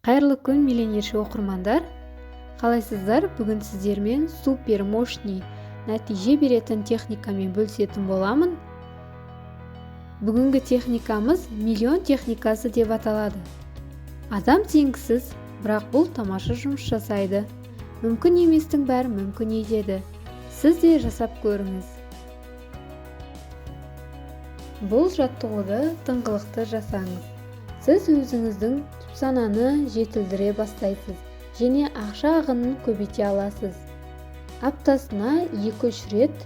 Қайырлы күн миллионерші оқырмандар. Қалайсыздар? Бүгін сіздермен супер мощный нәтиже беретін техникамен бөлісетін боламын. Бүгінгі техникамыз миллион техникасы деп аталады. Адам теңгісіз, бірақ бұл тамаша жұмыс жасайды. Мүмкін еместің бәрі мүмкін етеді. Сіз де жасап көріңіз. Бұл жаттығуды тыңғылықты жасаңыз. Сіз өзіңіздің сананы жетілдіре бастайсыз және ақша ағынын көбейте аласыз. Аптасына 2-3 рет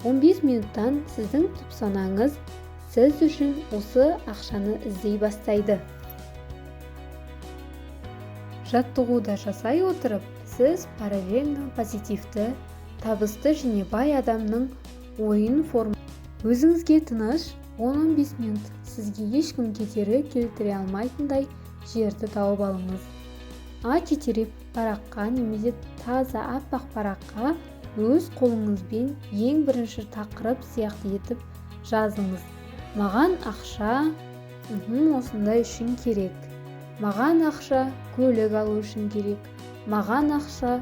15 минуттан сіздің санаңыз сіз үшін осы ақшаны іздей бастайды. Жаттығуды жасай отырып, сіз параллельно позитивті, табысты және бай адамның ойын өзіңізге тыныш 10-15 минут сізге ешкім кедергі келтіре алмайтындай жерді тауып алыңыз. А4 параққа немесе таза аппақ параққа өз қолыңызбен ең бірінші тақырып сияқты етіп жазыңыз. Маған ақша осындай үшін керек. Маған ақша көлік алу үшін керек. Маған ақша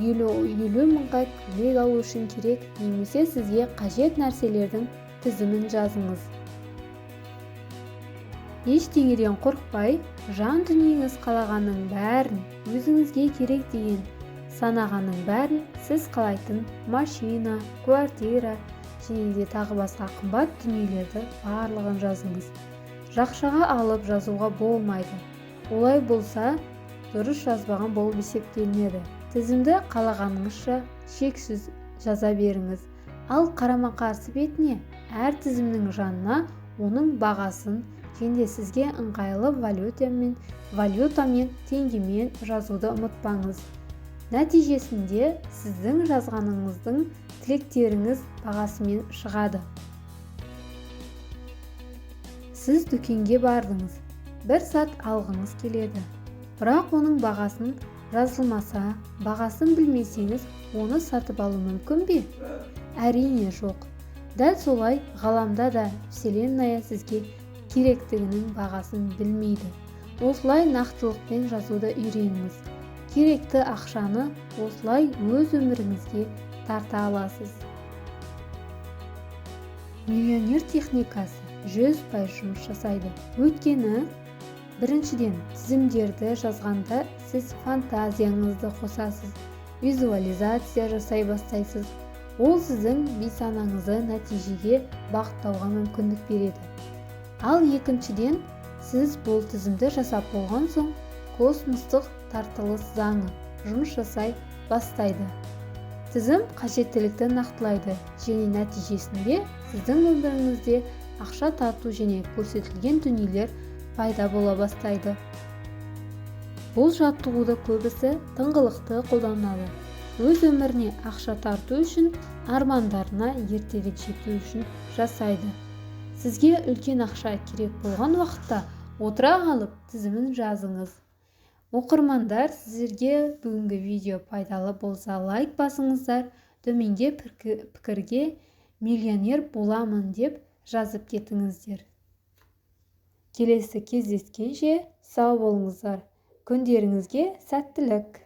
50 мыңға көлік алу үшін керек. Немесе сізге қажет нәрселердің тізімін жазыңыз. Ештеңеден қорықпай, жан дүниеңіз қалағанның бәрін, өзіңізге керек деген санағанның бәрін, сіз қалайтын машина, квартира және де тағы басқа қымбат дүниелерді барлығын жазыңыз. Жақшаға алып жазуға болмайды. Олай болса, дұрыс жазбаған болып есептелінеді. Тізімді қалағаныңызша шексіз жаза беріңіз. Ал қарама-қарсы бетіне әр тізімнің жанына оның бағасын және сізге ыңғайлы валютамен, теңгемен жазуды ұмытпаңыз. Нәтижесінде сіздің жазғаныңыздың тілектеріңіз бағасымен шығады. Сіз дүкенге бардыңыз, бір сат алғыңыз келеді. Бірақ оның бағасын жазылмаса, бағасын білмесеңіз, оны сатып алу мүмкін бе? Әрине жоқ. Дәл солай ғаламда да вселенная сізге керектігінің бағасын білмейді. Осылай нақтылықпен жазуды үйреніңіз. Керекті ақшаны осылай өз өміріңізге тарта аласыз. Миллионер техникасы 100% жұмыс жасайды. Өйткені, біріншіден, тізімдерді жазғанда сіз фантазияңызды қосасыз, визуализация жасай бастайсыз. Ол сіздің бейсанаңызды нәтижеге бағыттауға мүмкіндік береді. Ал екіншіден, сіз бұл тізімді жасап болған соң, космостық тартылыс заңы жұмыс жасай бастайды. Тізім қажеттілікті нақтылайды және нәтижесінде сіздің өміріңізде ақша тарту және көрсетілген дүниелер пайда бола бастайды. Бұл жаттығуды көбісі тыңғылықты қолданады. Өз өміріне ақша тарту үшін, армандарына ертелік жету үшін жасайды. Сізге үлкен ақша керек болған уақытта отыра қалып тізімін жазыңыз. Оқырмандар, сіздерге бүгінгі видео пайдалы болса лайк басыңыздар, төменде пікірге миллионер боламын деп жазып кетіңіздер. Келесі кездескенше сау болыңыздар. Күндеріңізге сәттілік.